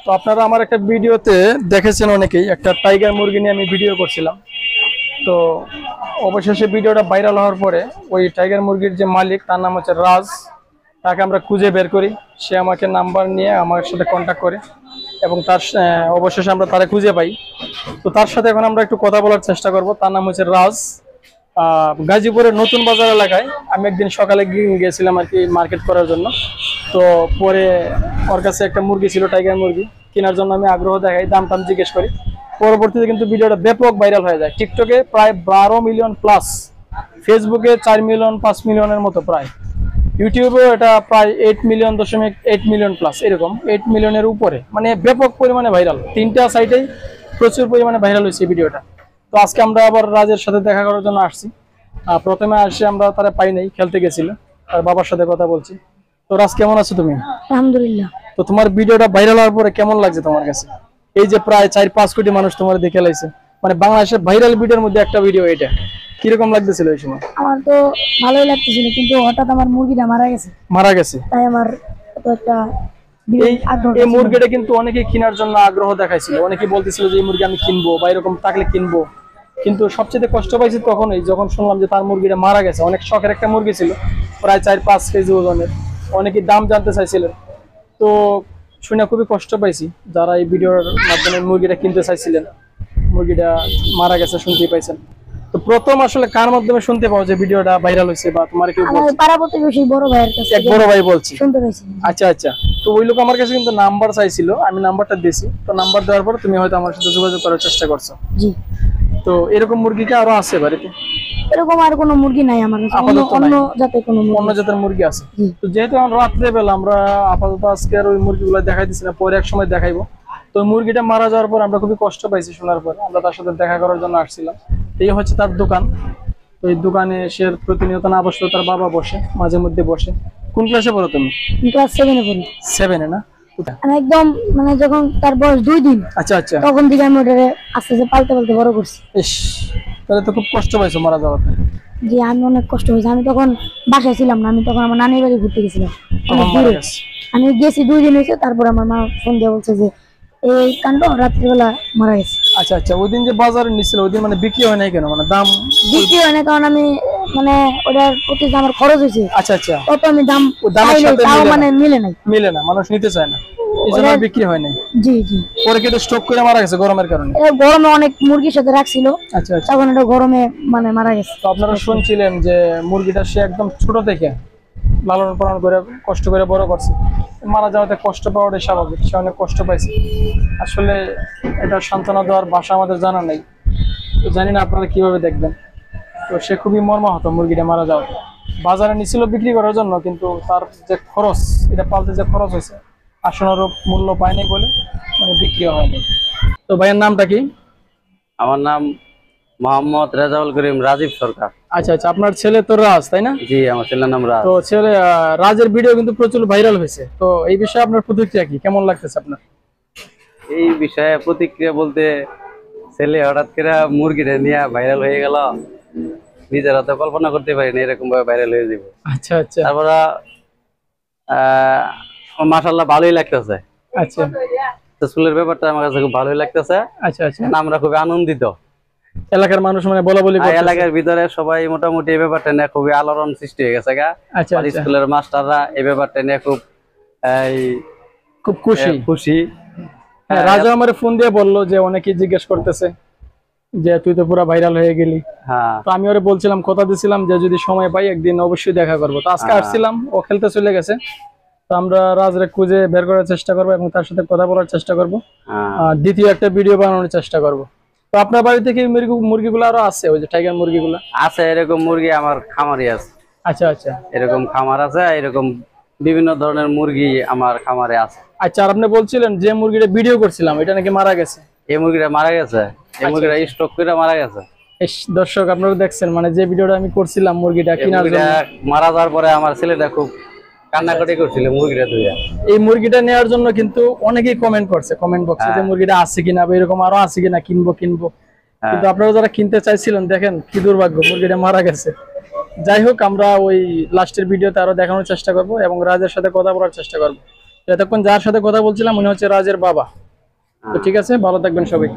তো আপনারা আমার একটা ভিডিওতে দেখেছেন অনেকেই, একটা টাইগার মুরগি নিয়ে আমি ভিডিও করছিলাম। তো অবশেষে ভিডিওটা ভাইরাল হওয়ার পরে ওই টাইগার মুরগির যে মালিক, তার নাম হচ্ছে রাজ, তাকে আমরা খুঁজে বের করি। সে আমাকে নাম্বার নিয়ে আমার সাথে কন্ট্যাক্ট করে এবং তার অবশেষে আমরা তারে খুঁজে পাই। তো তার সাথে এখন আমরা একটু কথা বলার চেষ্টা করব। তার নাম হচ্ছে রাজ। গাজীপুরের নতুন বাজার এলাকায় আমি একদিন সকালে গিয়েছিলাম আর কি মার্কেট করার জন্য। তো পরে ওর কাছে একটা মুরগি ছিল, টাইগার মুরগি কেনার জন্য আমি আগ্রহ দেখাই, দাম টাম জিজ্ঞেস করি। পরবর্তীতে কিন্তু ভিডিওটা ব্যাপক ভাইরাল হয়ে যায়। টিকটকে প্রায় 12 মিলিয়ন প্লাস, ফেসবুকে 4 মিলিয়ন 5 মিলিয়নের মতো প্রায়, ইউটিউবেও এটা প্রায় 8 মিলিয়ন প্লাস, এরকম 8 মিলিয়নের উপরে, মানে ব্যাপক পরিমাণে ভাইরাল। 3টা সাইটেই প্রচুর পরিমাণে ভাইরাল হয়েছে এই ভিডিওটা। তো আজকে আমরা আবার রাজের সাথে দেখা করার জন্য আসছি। প্রথমে আসে আমরা তারা পাই নাই, খেলতে গেছিল, তার বাবার সাথে কথা বলছি। তো রাজ, কেমন আছো তুমি? আলহামদুলিল্লাহ। তো তোমার ভিডিওটা ভাইরাল হওয়ার পরে কেমন লাগছে তোমার কাছে? এই যে প্রায় 4-5 কোটি মানুষ তোমার দেখে লাইছে, মানে বাংলাদেশের ভাইরাল ভিডিওর মধ্যে একটা ভিডিও, এটা কিরকম লাগতেছিল এই সময়? আমার তো ভালোই লাগতেছিল, কিন্তু হঠাৎ আমার মুরগিটা মারা গেছে। তাই আমার তো একটা এই মুরগিটা কিন্তু অনেকে কেনার জন্য আগ্রহ দেখাইছিল, অনেকে বলতেছিল যে এই মুরগি আমি কিনবো বা এরকম থাকলে কিনবো। কিন্তু সবচেয়ে কষ্ট পাইছি তখনই যখন শুনলাম যে তার মুরগিটা মারা গেছে। অনেক শখের একটা মুরগি ছিল, প্রায় 4-5 কেজি ওজনের। অনেকে দাম জানতে চাইছিলেন। তো শুনে খুবই কষ্ট পাইছি। যারা এই ভিডিওর মাধ্যমে মুরগিটা কিনতে চাইছিলেন, মুরগিটা মারা গেছে শুনতেই পাইছেন। তো প্রথম আসলে কার মাধ্যমে শুনতে পাও যে ভিডিওটা ভাইরাল হয়েছে, বা তোমার কেউ বলছে? আমার পাড়া প্রতিবেশী বড় ভাইয়ের কাছে, এক বড় ভাই বলছি, শুনতে পাইছি। আচ্ছা আচ্ছা। তো ওই লোক আমার কাছে কিন্তু নাম্বার চাইছিল, আমি নাম্বারটা দিয়েছি। তো নাম্বার দেওয়ার পর তুমি হয়তো আমার সাথে যোগাযোগ করার চেষ্টা করছো। জি। তো এরকম মুরগি কি আরো আছে বাড়িতে? এরকম আর কোনো মুরগি নাই আমার কাছে, অন্য জাতের কোনো মুরগি, অন্য জাতের মুরগি আছে। তো যেহেতু আমরা রাত্রে বেলা, আমরা আপাতত আজকে আর ওই মুরগিগুলো দেখাই দিচ্ছি না, পরে এক সময় দেখাইবো। তো মুরগিটা মারা যাওয়ার পর আমরা খুবই কষ্ট পাইছি শোনার পর, আমরা তার সাথে দেখা করার জন্য আসছিলাম। এই হচ্ছে তার দোকান। তো এই দোকানে সে প্রতিনিয়ত না বসলেও তার বাবা বসে, মাঝে মধ্যে বসে। কোন ক্লাসে পড়ো তুমি? ক্লাস 7 এ পড়ি। 7 এ না? আমি একদম মানে যখন তার বয়স 2 দিন, আচ্ছা আচ্ছা, তখন থেকে আমি ওটারে আস্তে আস্তে পালতে পালতে বড় করছি। ইস, তাহলে তো খুব কষ্ট পাইছো মারা যাওয়াতে। জি, আমি অনেক কষ্ট হয়েছে। আমি তখন বাসায় ছিলাম না, আমি তখন আমার নানির বাড়ি ঘুরতে গেছিলাম। আমি গেছি 2 দিন হয়েছে, তারপর আমার মা ফোন দিয়ে বলছে যে এই কাণ্ড, রাত্রিবেলা মারা গেছে। আচ্ছা আচ্ছা, ওই দিন যে বাজারে নিছিল, ওই দিন মানে বিক্রি হয় নাই কেন? মানে দাম বিক্রি হয় না, কারণ আমি মানে ওটার প্রতি যে আমার খরচ হয়েছে, আচ্ছা আচ্ছা, তত আমি দাম মানে মিলে না, মানুষ নিতে চায় না, এই জন্য বিক্রি হয় নাই। জি জি। পরে কি এটা স্টক করে মারা গেছে গরমের কারণে? গরমে অনেক মুরগির সাথে রাখছিল। আচ্ছা আচ্ছা, তখন এটা গরমে মানে মারা গেছে। তো আপনারা শুনছিলেন যে মুরগিটা সে একদম ছোট থেকে লালন পালন করে কষ্ট করে বড় করছে, মারা যাওয়াতে কষ্ট পাওয়াটাই স্বাভাবিক। সে অনেক কষ্ট পাইছে। আসলে এটা সান্ত্বনা দেওয়ার ভাষা আমাদের জানা নেই। তো জানি না আপনারা কিভাবে দেখবেন। তো সে খুবই মর্মাহত মুরগিটা মারা যাওয়া। বাজারে নিছিল বিক্রি করার জন্য, কিন্তু তার যে খরচ, এটা পালতে যে খরচ হয়েছে, আসনারূপ মূল্য পায়নি বলে মানে বিক্রি হয়নি। তো ভাইয়ের নামটা কি? আমার নাম মোহাম্মদ রেজাউল করিম রাজীব সরকার। আচ্ছা আচ্ছা, আপনার ছেলে তো রাজ, তাই না? জি, আমার ছেলের নাম রাজ। তো ছেলে রাজের ভিডিও কিন্তু প্রচুর ভাইরাল হয়েছে। তো এই বিষয়ে আপনার প্রতিক্রিয়া কি, কেমন লাগতেছে আপনার? এই বিষয়ে প্রতিক্রিয়া বলতে, ছেলে হঠাৎ করে মুরগিটা নিয়ে ভাইরাল হয়ে গেল, নিজের হাতে কল্পনা করতে পারিনি এরকম ভাবে ভাইরাল হয়ে যাবে। আচ্ছা আচ্ছা, তারপর মাশাআল্লাহ ভালোই লাগতেছে। আচ্ছা, স্কুলের ব্যাপারটা আমার কাছে খুব ভালোই লাগতেছে। আচ্ছা আচ্ছা, আমরা খুবই আনন্দিত। এলাকার মানুষ মানে বলা বলি করতেছে, এলাকার ভিতরে সবাই মোটামুটি এই ব্যাপারটা নিয়ে খুবই আলোড়ন সৃষ্টি হয়ে গেছে। আচ্ছা, স্কুলের মাস্টাররা এই ব্যাপারটা নিয়ে খুব খুশি। রাজা আমার ফোন দিয়ে বললো যে অনেকেই জিজ্ঞেস করতেছে যে তুই তো পুরো ভাইরাল হয়ে গেলি। তো আমি ওরে বলছিলাম, কথা দিছিলাম যে যদি সময় পাই একদিন অবশ্যই দেখা করবো। তো আজকে আসছিলাম, ও খেলতে চলে গেছে। তো আমরা রাজরে খুঁজে বের করার চেষ্টা করবো এবং তার সাথে কথা বলার চেষ্টা করবো। দ্বিতীয় একটা ভিডিও বানানোর চেষ্টা করবো। তো আপনার বাড়ি থেকে মুরগিগুলো আরো আছে, ওই যে টাইগার মুরগিগুলো আছে? এরকম মুরগি আমার খামারই আছে। আচ্ছা আচ্ছা, এরকম খামার আছে, এরকম বিভিন্ন ধরনের মুরগি আমার খামারে আছে। আচ্ছা, আর আপনি বলছিলেন যে মুরগিটা ভিডিও করছিলাম এটা নাকি মারা গেছে? এই মুরগিটা মারা গেছে, এই মুরগিটা স্টক করে মারা গেছে। দর্শক আপনারা দেখছেন, মানে যে ভিডিওটা আমি করছিলাম মুরগিটা কেনার জন্য, মারা যাওয়ার পরে আমার ছেলেটা খুব কান্নাকাটি করছিল মুরগিটা ধুইয়া। এই মুরগিটা নেওয়ার জন্য কিন্তু অনেকেই কমেন্ট করছে কমেন্ট বক্সে যে মুরগিটা আছে কিনা, বা এরকম আরো আছে কিনা, কিনবো। কিন্তু আপনারা যারা কিনতে চাইছিলেন, দেখেন কি দুর্ভাগ্য, মুরগিটা মারা গেছে। যাই হোক, আমরা ওই লাস্টের ভিডিওতে আরো দেখানোর চেষ্টা করব এবং রাজের সাথে কথা বলার চেষ্টা করব। এতক্ষণ যার সাথে কথা বলছিলাম মনে হচ্ছে রাজের বাবা। তো ঠিক আছে, ভালো থাকবেন সবাই।